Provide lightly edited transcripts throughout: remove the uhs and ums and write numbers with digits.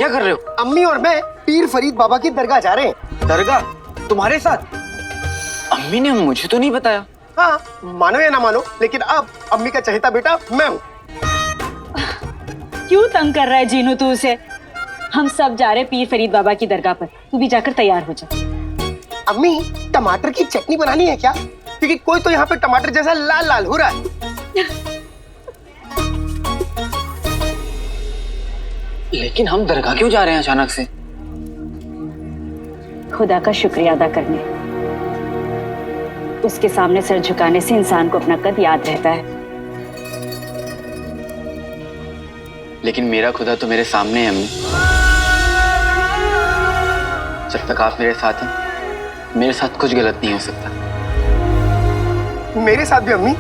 क्या कर रहे हो? अम्मी और मैं पीर फरीद बाबा की दरगाह जा रहे हैं। दरगाह? तुम्हारे साथ? अम्मी ने मुझे तो नहीं बताया। हाँ, मानो या ना मानो, लेकिन अब अम्मी का चहेता बेटा मैं हूँ। क्यों तंग कर रहा है जीनू तू उसे? हम सब जा रहे पीर फरीद बाबा की दरगाह पर, तू भी जाकर तैयार हो जा। अम्मी, टमाटर की चटनी बनानी है क्या? क्योंकि कोई तो यहाँ पे टमाटर जैसा लाल लाल हो रहा है। लेकिन हम दरगाह क्यों जा रहे हैं अचानक से? खुदा का शुक्रिया अदा करने। उसके सामने सर झुकाने से इंसान को अपना कद याद रहता है। लेकिन मेरा खुदा तो मेरे सामने है अम्मी। जब तक आप मेरे साथ हैं, मेरे साथ कुछ गलत नहीं हो सकता। मेरे साथ भी अम्मी।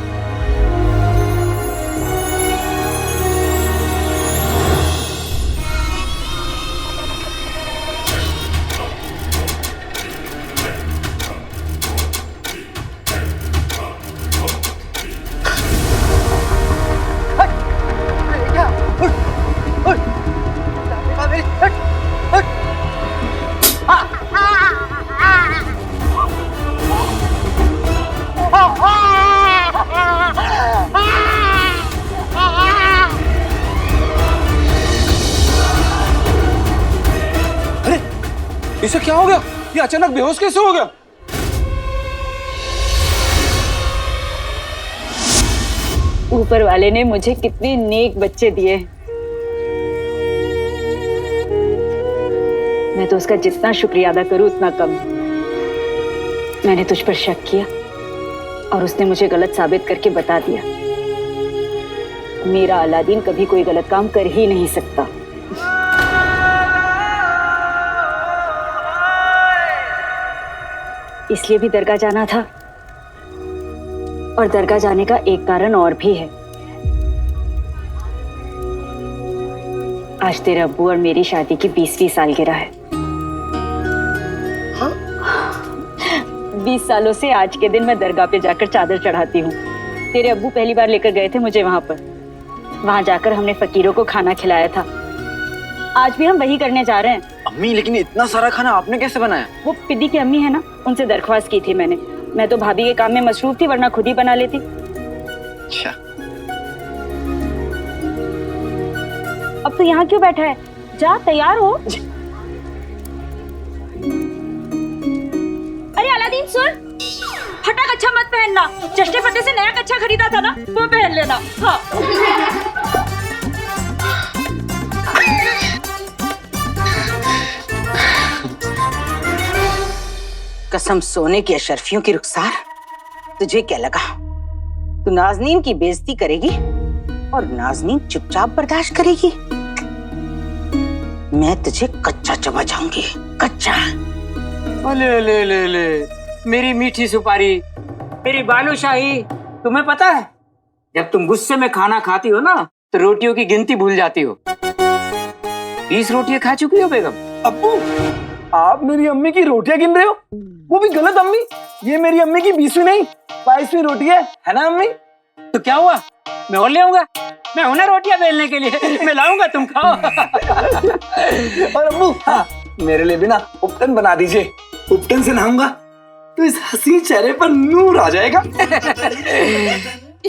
इसे क्या हो गया? ये अचानक बेहोश कैसे हो गया? ऊपर वाले ने मुझे कितने नेक बच्चे दिए। मैं तो उसका जितना शुक्रिया अदा करूं उतना कम। मैंने तुझ पर शक किया और उसने मुझे गलत साबित करके बता दिया। मेरा अलादीन कभी कोई गलत काम कर ही नहीं सकता। इसलिए भी दरगाह जाना था, और दरगाह जाने का एक कारण और भी है। आज तेरे अब्बू और मेरी शादी की 20वीं सालगिरह है। हाँ? 20 सालों से आज के दिन मैं दरगाह पे जाकर चादर चढ़ाती हूँ। तेरे अब्बू पहली बार लेकर गए थे मुझे वहां पर। वहां जाकर हमने फकीरों को खाना खिलाया था। आज भी हम वही करने जा रहे हैं। अम्मी, लेकिन इतना सारा खाना आपने कैसे बनाया? वो पिद्दी की अम्मी है ना, उनसे दरख्वास्त की थी मैंने। मैं तो भाभी के काम में मसरूफ थी, वरना खुद ही बना लेती। अच्छा। अब तो यहाँ क्यों बैठा है? जा तैयार हो। अरे अलादीन सुन, फटा कच्छा मत पहनना। जश्न फतेह से नया कच्छा खरीदा था ना, वो पहन लेना। हाँ। कसम सोने की अशरफियों की रुखसार, तुझे क्या लगा तू नाजनीन की बेइज्जती करेगी और नाजनीन चुपचाप बर्दाश्त करेगी? मैं तुझे कच्चा चबा जाऊंगी, कच्चा। ले ले ले ले, मेरी मीठी सुपारी, मेरी बालूशाही। तुम्हें पता है, जब तुम गुस्से में खाना खाती हो ना, तो रोटियों की गिनती भूल जाती हो। 20 रोटियां खा चुकी हो बेगम। अब्बू, आप मेरी अम्मी की रोटियां गिन रहे हो? वो भी गलत अम्मी। ये मेरी अम्मी की 20वीं नहीं 22वीं रोटी है ना अम्मी? तो क्या हुआ, मैं और ले आऊंगा। मैं हूं ना रोटियां बेलने के लिए, मैं लाऊंगा, तुम खाओ। और अब्बू, हाँ, मेरे लिए भी ना उपटन बना दीजिए। उपटन से नहाऊंगा तो इस हसीन चेहरे पर नूर आ जाएगा।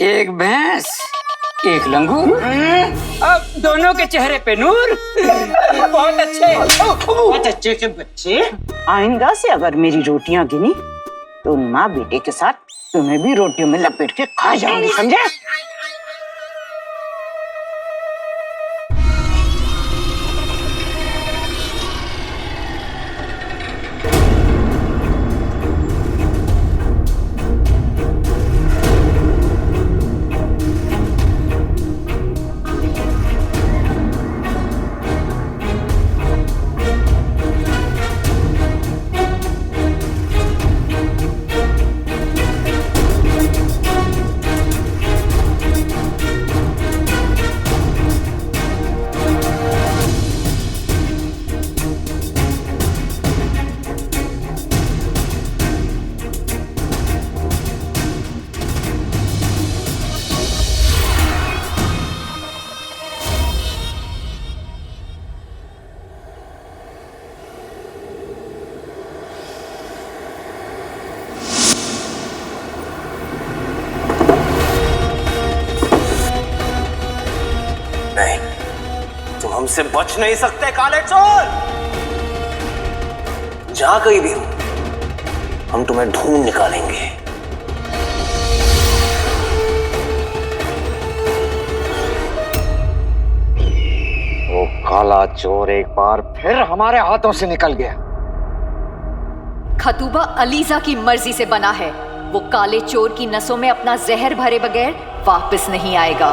एक भैंस, एक लंगूर, अब दोनों के चेहरे पे नूर। बहुत अच्छे, बहुत अच्छे से बच्चे। आइंदा से अगर मेरी रोटियां गिनी तो माँ बेटे के साथ तुम्हें भी रोटियों में लपेट के खा जाऊंगी, समझे? हमसे बच नहीं सकते काले चोर। जहां कहीं भी हो हम तुम्हें ढूंढ निकालेंगे। वो काला चोर एक बार फिर हमारे हाथों से निकल गया। खतूबा अलीजा की मर्जी से बना है। वो काले चोर की नसों में अपना जहर भरे बगैर वापस नहीं आएगा।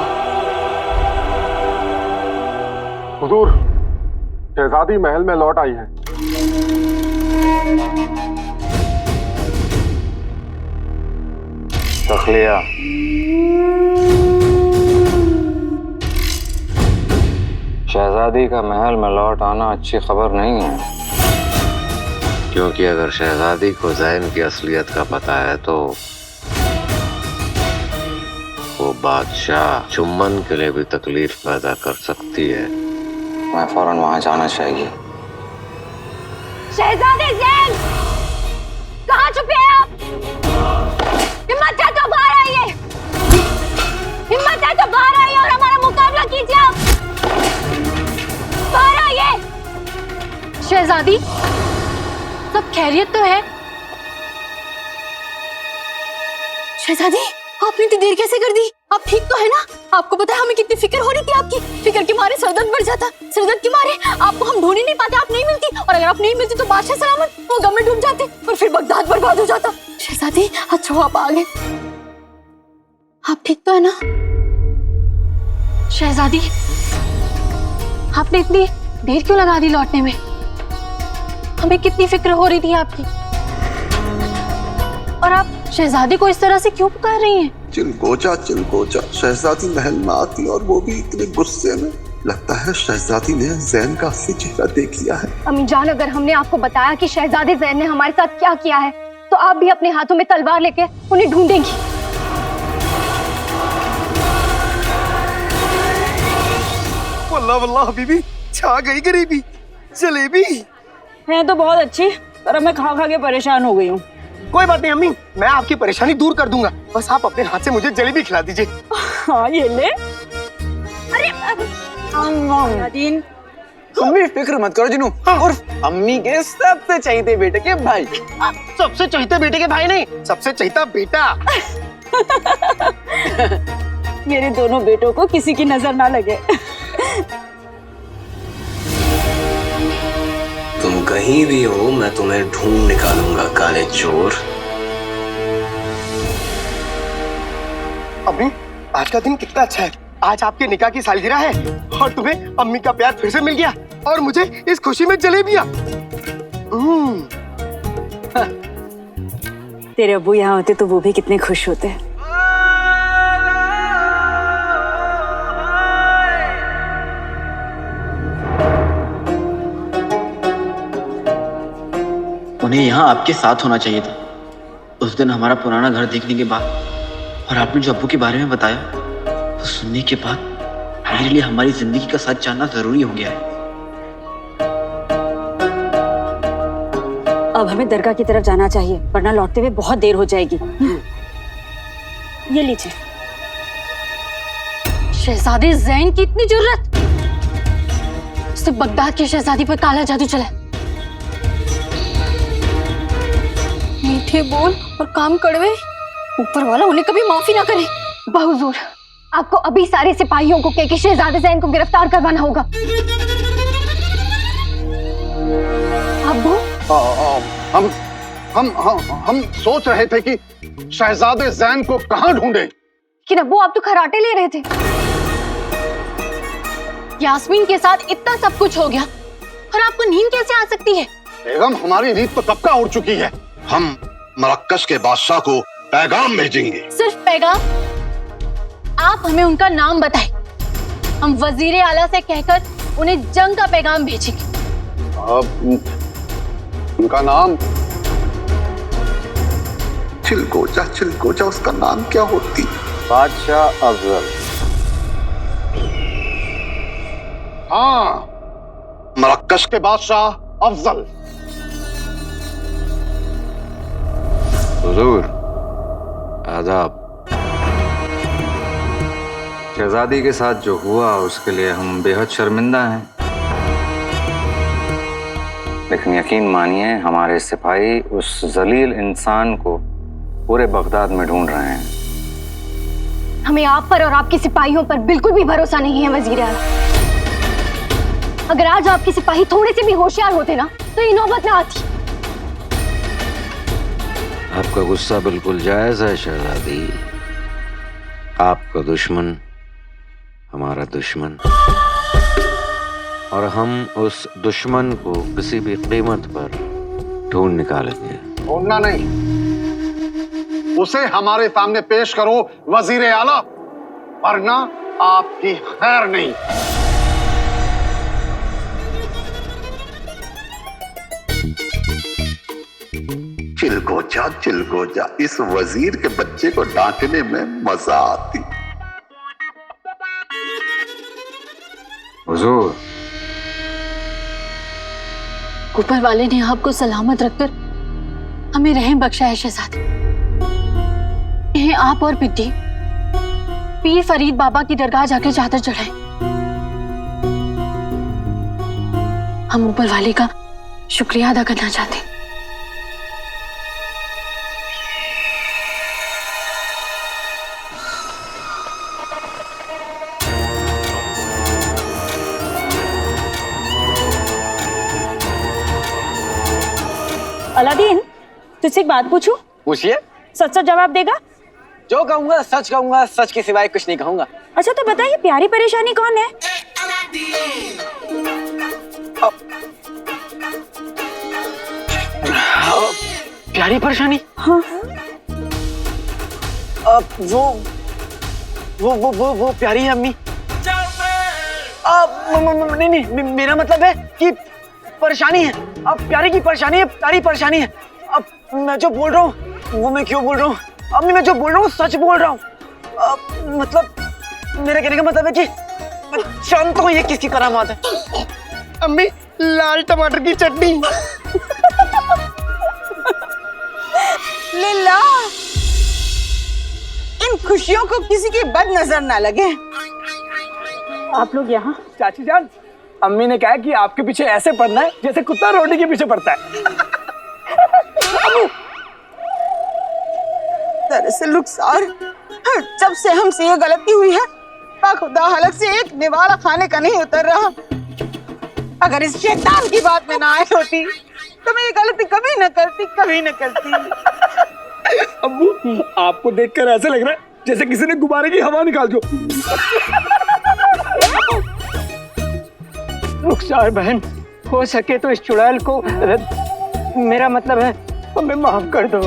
हुजूर, शहजादी महल में लौट आई है। तखलिया, शहजादी का महल में लौट आना अच्छी खबर नहीं है, क्योंकि अगर शहजादी को ज़ैन की असलियत का पता है तो वो बादशाह चुम्बन के लिए भी तकलीफ पैदा कर सकती है। मैं फौरन वहां जाना चाहिए। शहजादे ज़ैन, कहाँ छुपे हैं आप? हिम्मत है तो बाहर आइए। हिम्मत है तो बाहर आइए और हमारा मुकाबला कीजिए। आप बाहर आइए। शहजादी, सब खैरियत तो है? शहजादी, आपने इतनी देर कैसे कर दी? आप ठीक तो है ना? आपको पता है हमें कितनी फिक्र हो रही थी आपकी। फिक्र के मारे सरदर्द बढ़ जाता। सरदर्द के मारे आपको हम ढूंढ ही नहीं पाते। आप नहीं मिलती, और अगर आप नहीं मिलती तो बादशाह सलामत वो गम में डूब जाते और फिर बगदाद बर्बाद हो जाता। शहजादी, अच्छा आप आ गए। आप ठीक तो है ना? शहजादी, आपने इतनी देर क्यों लगा दी लौटने में? हमें कितनी फिक्र हो रही थी आपकी, और आप शहजादी को इस तरह से क्यों पुकार रही हैं? चिलगोजा चिलगोजा, शहजादी महल में आती और वो भी इतने गुस्से में। लगता है शहजादी ने ज़ैन का असली चेहरा देख लिया है। अम्मी जान, अगर हमने आपको बताया कि शहजादे ज़ैन ने हमारे साथ क्या किया है तो आप भी अपने हाथों में तलवार लेके उन्हें ढूंढेंगी। वल्लाह वल्लाह बीबी, छा गई गरीबी। जलेबी है तो बहुत अच्छी, पर अब मैं खा खा के परेशान हो गई हूँ। कोई बात नहीं अम्मी, मैं आपकी परेशानी दूर कर दूंगा। बस आप अपने हाथ से मुझे जलेबी खिला दीजिए। हाँ ये ले। अरे नादिन, तुम भी फिक्र मत करो जिनू। और अम्मी के सबसे चहीते बेटे के भाई। सबसे चहीते बेटे के भाई नहीं, सबसे चहीता बेटा। मेरे दोनों बेटों को किसी की नजर ना लगे। तुम कहीं भी हो मैं तुम्हें ढूंढ निकालूंगा काले चोर। अम्मी, आज का दिन कितना अच्छा है। आज आपके निकाह की सालगिरह है और तुम्हें अम्मी का प्यार फिर से मिल गया और मुझे इस खुशी में जलेबियां। तेरे अब्बू यहाँ होते तो वो भी कितने खुश होते। उन्हें यहाँ आपके साथ होना चाहिए था। उस दिन हमारा पुराना घर देखने के बाद और आपने जो अब्बू के बारे में बताया, तो सुनने के बाद मेरे लिए हमारी जिंदगी का सच जानना जरूरी हो गया है। अब हमें दरगाह की तरफ जाना चाहिए, वरना लौटते हुए बहुत देर हो जाएगी। ये लीजिए। शहजादे ज़ैन की इतनी जुर्रत, उसने बगदाद की शहजादी पर काला जादू चलाया। मीठे बोल और काम कड़वे, ऊपर वाला उन्हें कभी माफी ना करे। बहुजूर, आपको अभी सारे सिपाहियों को कह के शहजादे ज़ैन को गिरफ्तार करवाना होगा। अब्बू, हम सोच रहे थे कि शहजादे ज़ैन को कहाँ ढूंढें। कि अब्बू आप तो खराटे ले रहे थे। यास्मीन के साथ इतना सब कुछ हो गया और आपको नींद कैसे आ सकती है? बेगम, हमारी नींद तो कब का उड़ चुकी है। हम मरक्कश के बादशाह को पैगाम भेजेंगे। सिर्फ पैगाम? आप हमें उनका नाम बताएं, हम वजीर आला से कहकर उन्हें जंग का पैगाम भेजेंगे। उनका नाम? चिलगोजा चिलगोजा, उसका नाम क्या होती? बादशाह अफजल। हाँ, मरक्कश के बादशाह अफजल। हुजूर, आदाब। शहजादी के साथ जो हुआ उसके लिए हम बेहद शर्मिंदा हैं। लेकिन यकीन मानिए हमारे सिपाही उस जलील इंसान को पूरे बगदाद में ढूंढ रहे हैं। हमें आप पर और आपके सिपाहियों पर बिल्कुल भी भरोसा नहीं है वजीर आला। अगर आज आपके सिपाही थोड़े से भी होशियार होते ना तो ये नौबत ना आती। आपका गुस्सा बिल्कुल जायज है शहजादी। आपका दुश्मन हमारा दुश्मन, और हम उस दुश्मन को किसी भी कीमत पर ढूंढ निकालेंगे। ढूंढना नहीं, उसे हमारे सामने पेश करो वजीर आला, वरना आपकी खैर नहीं। चिलगोजा, इस वजीर के बच्चे को डांटने में मजा आती। हुजूर, ऊपर वाले ने आपको सलामत रखकर हमें रहम बख्शा है शहजादी। आप और पिद्दी पीर फरीद बाबा की दरगाह जाकर चादर चढ़ाए। हम ऊपर वाले का शुक्रिया अदा करना चाहते हैं। अलादीन, तुझसे एक बात पूछूं? पूछिए। सच सच जवाब देगा? जो कहूंगा सच कहूंगा, सच के सिवाय कुछ नहीं कहूंगा। अच्छा तो बताइए, प्यारी परेशानी कौन है? प्यारी परेशानी? हाँ। वो प्यारी है अम्मी। नहीं, मेरा मतलब है कि परेशानी है। अब प्यारी की परेशानी है, प्यारी परेशानी है। अब मैं जो बोल रहा हूँ वो मैं क्यों बोल रहा हूँ? अम्मी, मैं जो बोल रहा हूँ सच बोल रहा हूँ। मतलब मेरे कहने का मतलब है कि मैं जानता हूँ ये किसकी करामात है। अम्मी, लाल टमाटर की चटनी। लीला, इन खुशियों को किसी की बद नजर ना लगे। आप लोग यहाँ? चाची जान, अम्मी ने कहा कि आपके पीछे ऐसे पड़ना है जैसे कुत्ता रोटी के पीछे पड़ता है। दरअसल रुखसार, जब से हमसे ये गलती हुई है, खुदा हलक से एक निवाला खाने का नहीं उतर रहा। अगर इस शैतान की बात में ना आई होती तो मैं ये गलती कभी न करती, कभी न करती। अम्मू, आपको देखकर ऐसे लग रहा है जैसे किसी ने गुब्बारे की हवा निकाल दो। रुखसार बहन, हो सके तो इस चुड़ैल को, मेरा मतलब है हमें माफ कर दो।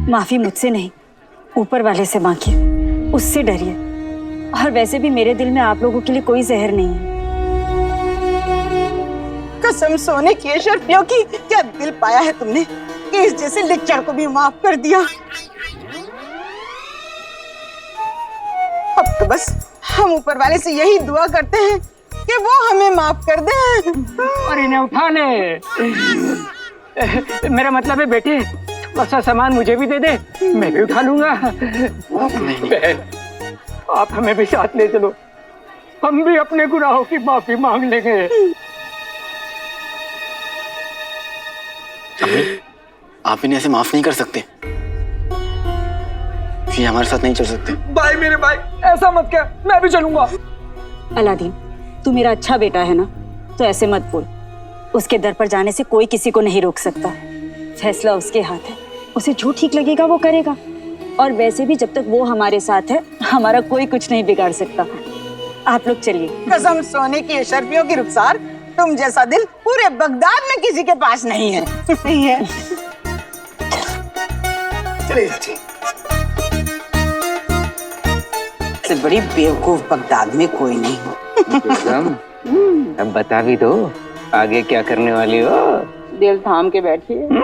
माफी मुझसे नहीं, ऊपर वाले से मांगिए, उससे डरिए। और वैसे भी मेरे दिल में आप लोगों के लिए कोई जहर नहीं है। कसम सोने की अशरफियों की, क्या दिल पाया है तुमने कि इस जैसे लिच्चड़ को भी माफ कर दिया। अब तो बस हम ऊपर वाले से यही दुआ करते हैं कि वो हमें माफ कर दे और इन्हें उठा ले। मेरा मतलब है बेटे, थोड़ा सा सामान मुझे भी दे दे, मैं भी उठा लूंगा। बहन, आप हमें भी साथ ले चलो, हम भी अपने गुनाहों की माफी मांग लेंगे। आप इन्हें ऐसे माफ नहीं कर सकते, ये हमारे साथ नहीं चल सकते। भाई, मेरे भाई, ऐसा मत कह, मैं भी चलूंगा। अलादीन, तू मेरा अच्छा बेटा है ना, तो ऐसे मत बोल। उसके दर पर जाने से कोई किसी को नहीं रोक सकता। फैसला उसके हाथ है, उसे जो ठीक लगेगा वो करेगा। और वैसे भी जब तक वो हमारे साथ है, हमारा कोई कुछ नहीं बिगाड़ सकता। आप लोग चलिए। कसम सोने की अशरफियों की रुखसार, तुम जैसा दिल पूरे बगदाद में किसी के पास नहीं है। नहीं है। चलिए चाची। से बड़ी बेवकूफ बगदाद में कोई नहीं। अब बता भी दो, आगे क्या करने वाली हो? दिल थाम के बैठिए।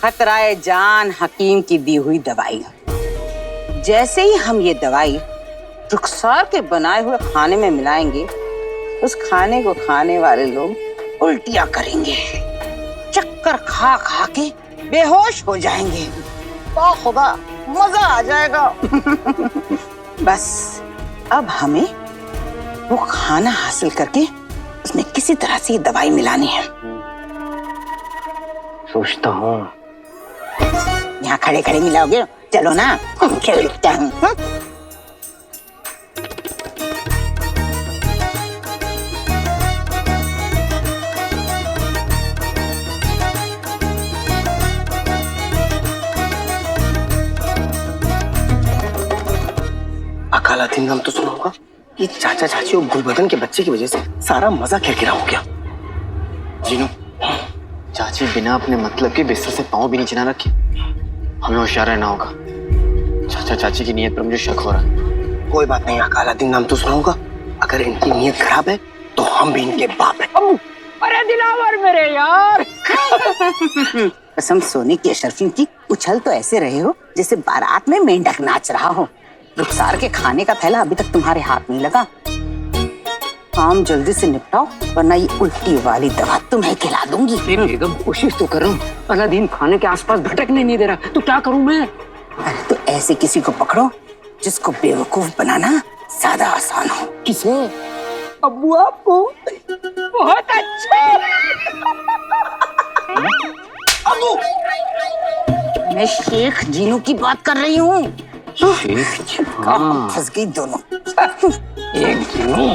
खतराए जान हकीम की दी हुई दवाई। जैसे ही हम ये दवाई रुखसार के बनाए हुए खाने में मिलाएंगे, उस खाने को खाने वाले लोग उल्टियां करेंगे, चक्कर खा खा के बेहोश हो जाएंगे। खुदा, मजा आ जाएगा। बस अब हमें वो खाना हासिल करके उसमें किसी तरह से ये दवाई मिलानी है। सोचता हूँ। यहाँ खड़े खड़े मिलाओगे? चलो ना, खेलता हूँ। अकाला दिन नाम तो सुना होगा। ये चाचा चाची और गुलबदन के बच्चे की वजह से सारा मजा किरकिरा हो गया। जीनू, चाची बिना अपने मतलब के बिस्तर से पाँव भी नीचे ना रखे। हमें होशियार रहना होगा। चाचा चाची की नीयत पर मुझे शक हो रहा है। कोई बात नहीं, अकाला दिन नाम तो सुना होगा। अगर इनकी नीयत खराब है तो हम भी इनके बाप हैं। अरे दिलावर मेरे यार। कसम सोने की अशरफी की, उछल तो ऐसे रहे हो जैसे बारात में मेंढक नाच रहा हो। रुखसार के खाने का थैला अभी तक तुम्हारे हाथ नहीं लगा। काम जल्दी से निपटाओ वरना ये उल्टी वाली दवा तुम्हें खिला दूंगी। बेगम कोशिश तो कर रहा हूँ, अलादीन खाने के आसपास भटकने नहीं दे रहा, तो क्या करूँ मैं? अरे तो ऐसे किसी को पकड़ो जिसको बेवकूफ बनाना ज्यादा आसान हो। किसे? अब्बू आपको। बहुत अच्छे। अब्बू, मैं शेख जीनू की बात कर रही हूँ। फंस गई दोनों। एक जीनू।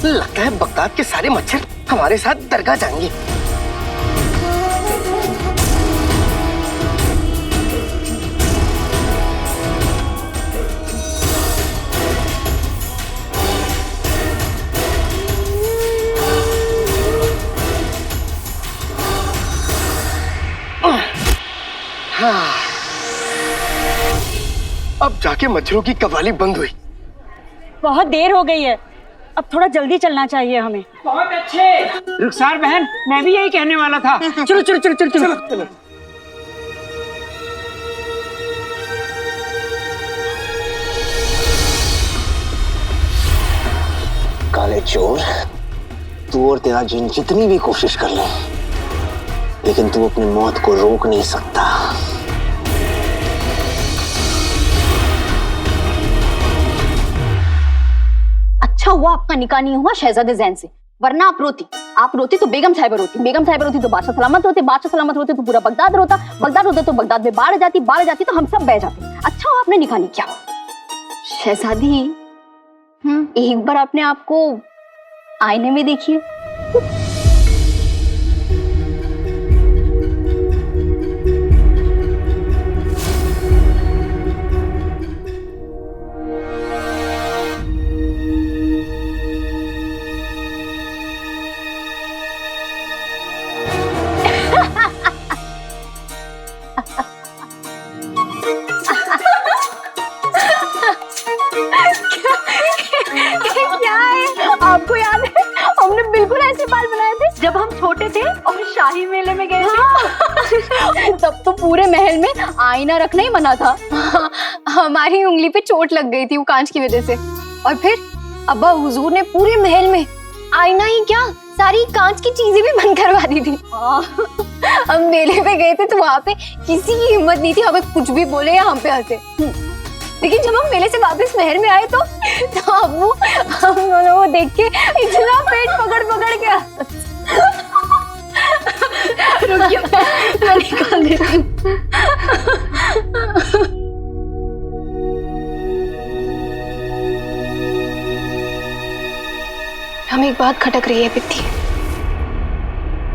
लगता है बगदाद के सारे मच्छर हमारे साथ दरगाह जाएंगे। हाँ, अब जाके मच्छरों की कवाली बंद हुई। बहुत देर हो गई है, अब थोड़ा जल्दी चलना चाहिए हमें। बहुत अच्छे। रुखसार बहन, मैं भी यही कहने वाला था। चलो चलो चलो चलो चलो चलो। काले चोर, तू और तेरा जिन जितनी भी कोशिश कर ले, लेकिन तू अपनी मौत को रोक नहीं सकता। अच्छा हुआ आपका निकाह नहीं हुआ शहजादे जैन से, वरना आप रोती तो बेगम साहिबा रोती, बेगम साहिबा रोती तो बादशाह सलामत होते, बादशाह सलामत होते तो पूरा बगदाद रोता, बगदाद होता तो बगदाद में बाढ़ जाती तो हम सब बह जाते। अच्छा हुआ आपने निकाह नहीं किया। शहजादी, एक बार अपने आप को आईने में देखिए। क्या है? आपको याद है हमने बिल्कुल ऐसे बाल बनाए थे जब हम छोटे थे और शाही मेले में गए थे। तब तो पूरे महल में आईना रखना ही मना था। हमारी उंगली पे चोट लग गई थी वो कांच की वजह से, और फिर अब्बा हुजूर ने पूरे महल में आईना ही क्या सारी कांच की चीजें भी बंद करवा दी थी। हम मेले पे गए थे तो वहां पे किसी की हिम्मत नहीं थी हमें कुछ भी बोले या हम पे हंसे। लेकिन जब हम मेले से वापस महल में आए तो अब्बू हम दोनों को देख के इतना पेट पकड़ के रुकिए, मैं निकाल देती हूँ। हमें एक बात खटक रही है पित्ती।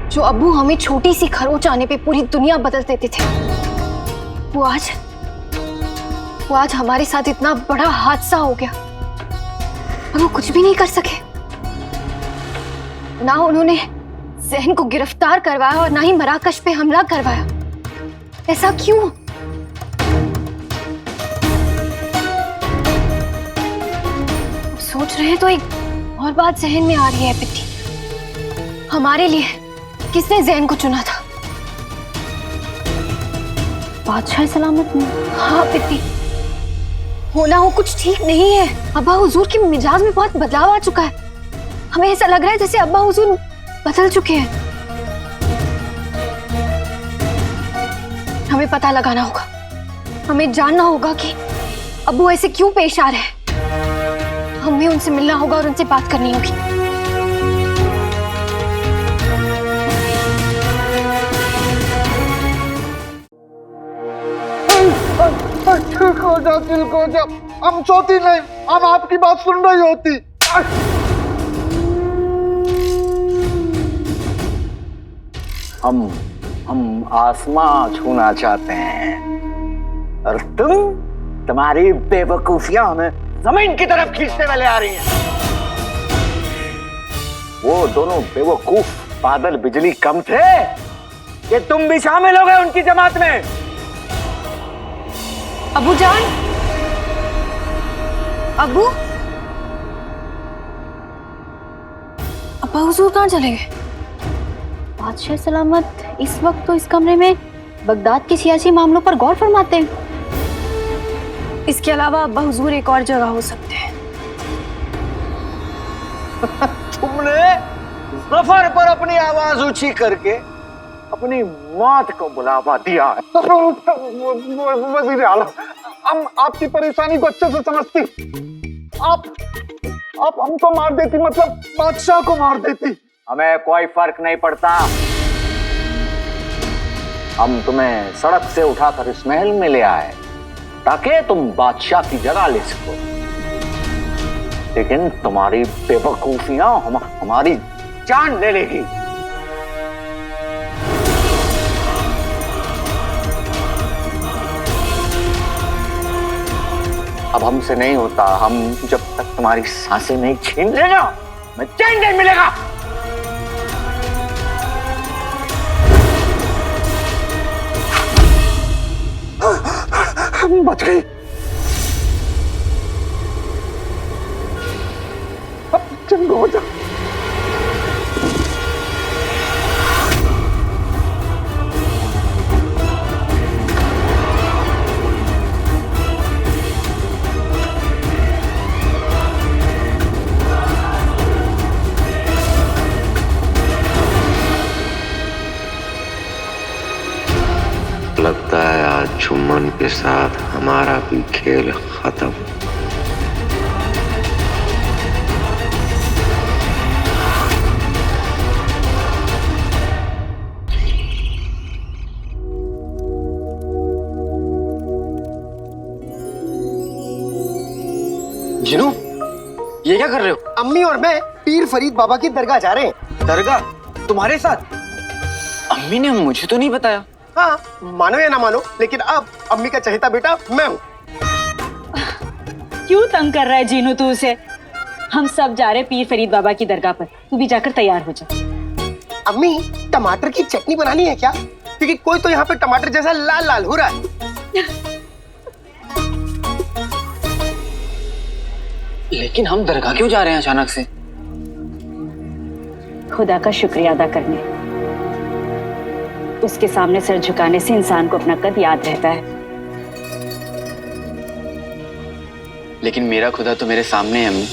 जो अब्बू हमें छोटी सी खरोच आने पे पूरी दुनिया बदल देते थे, वो आज हमारे साथ इतना बड़ा हादसा हो गया। और वो कुछ भी नहीं कर सके। ना उन्होंने जहन को गिरफ्तार करवाया और ना ही मराकश पे हमला करवाया। ऐसा क्यों? सोच रहे हैं तो एक और बात जहन में आ रही है पिट्टी। हमारे लिए किसने जहन को चुना था? बादशाह सलामत ने। हाँ पिट्टी, होना हो कुछ ठीक नहीं है। अब्बा हुजूर के मिजाज में बहुत बदलाव आ चुका है। हमें ऐसा लग रहा है जैसे अब्बा हुजूर बदल चुके हैं। हमें पता लगाना होगा। हमें जानना होगा कि अब्बू ऐसे क्यों पेश आ रहे हैं। हमें उनसे मिलना होगा और उनसे बात करनी होगी। ठीक हो जा, ठीक हो जा। हम सोती नहीं, हम आपकी बात सुन रही होती। हम आसमां छूना चाहते हैं और तुम्हारी बेवकूफियां हमें जमीन की तरफ खींचते हुए आ रही हैं। वो दोनों बेवकूफ बादल बिजली कम थे कि तुम भी शामिल हो गए उनकी जमात में। अबू जान, अबू, अब्बा हुजूर कहाँ चले गए? बादशाह सलामत इस वक्त तो इस कमरे में बगदाद के सियासी मामलों पर गौर फरमाते हैं। इसके अलावा अब्बा हुजूर एक और जगह हो सकते हैं। तुमने जफर पर अपनी आवाज ऊंची करके अपनी मौत को बुलावा दिया है। वजीर आला, हम आपकी परेशानी को अच्छे से समझती। आप हमको मार देती, मतलब बादशाह को मार देती। हमें कोई फर्क नहीं पड़ता। हम तुम्हें सड़क से उठाकर इस महल में ले आए ताकि तुम बादशाह की जगह ले सको। लेकिन तुम्हारी बेवकूफियां हमारी जान ले लेगी। अब हमसे नहीं होता। हम जब तक तुम्हारी सांसें नहीं छीन लेगा, मैं चैन नहीं मिलेगा। बच गई। अब चंगो बचा। लगता है आज चुम्बन के साथ हमारा भी खेल खत्म। जिनू, ये क्या कर रहे हो? अम्मी और मैं पीर फरीद बाबा की दरगाह जा रहे हैं। दरगाह? तुम्हारे साथ? अम्मी ने मुझे तो नहीं बताया। हाँ, मानो या ना मानो, लेकिन अब अम्मी का चहेता बेटा मैं हूँ। क्यों तंग कर रहा है जीनू तू उसे? हम सब जा रहे पीर फरीद बाबा की दरगाह पर। तू भी जाकर तैयार हो जा। अम्मी, टमाटर की चटनी बनानी है क्या? क्योंकि कोई तो यहाँ पे टमाटर जैसा लाल लाल हो रहा है। लेकिन हम दरगाह क्यों जा रहे हैं अचानक से? खुदा का शुक्रिया अदा करने। उसके सामने सर झुकाने से इंसान को अपना कद याद रहता है। लेकिन मेरा खुदा तो मेरे सामने है अम्मी।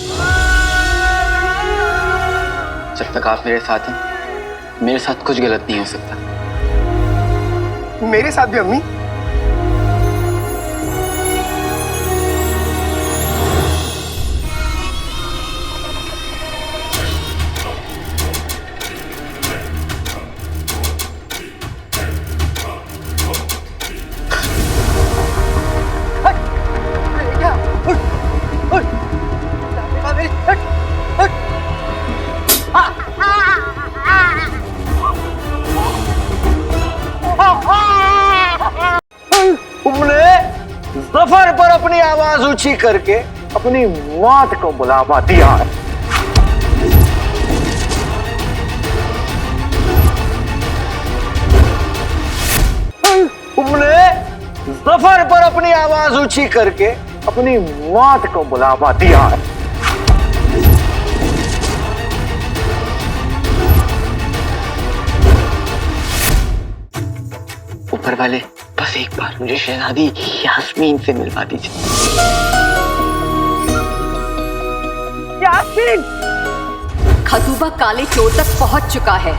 जब तक आप मेरे साथ हैं, मेरे साथ कुछ गलत नहीं हो सकता। मेरे साथ भी अम्मी। तुमने जफर पर अपनी आवाज ऊंची करके अपनी मौत को बुलावा दिया है। तुमने जफर पर अपनी आवाज ऊंची करके अपनी मौत को बुलावा दिया है। ऊपर वाले, बस एक बार मुझे शहजादी यास्मीन से मिलवा दीजिए। खतूबा काले चोर तक पहुंच चुका है।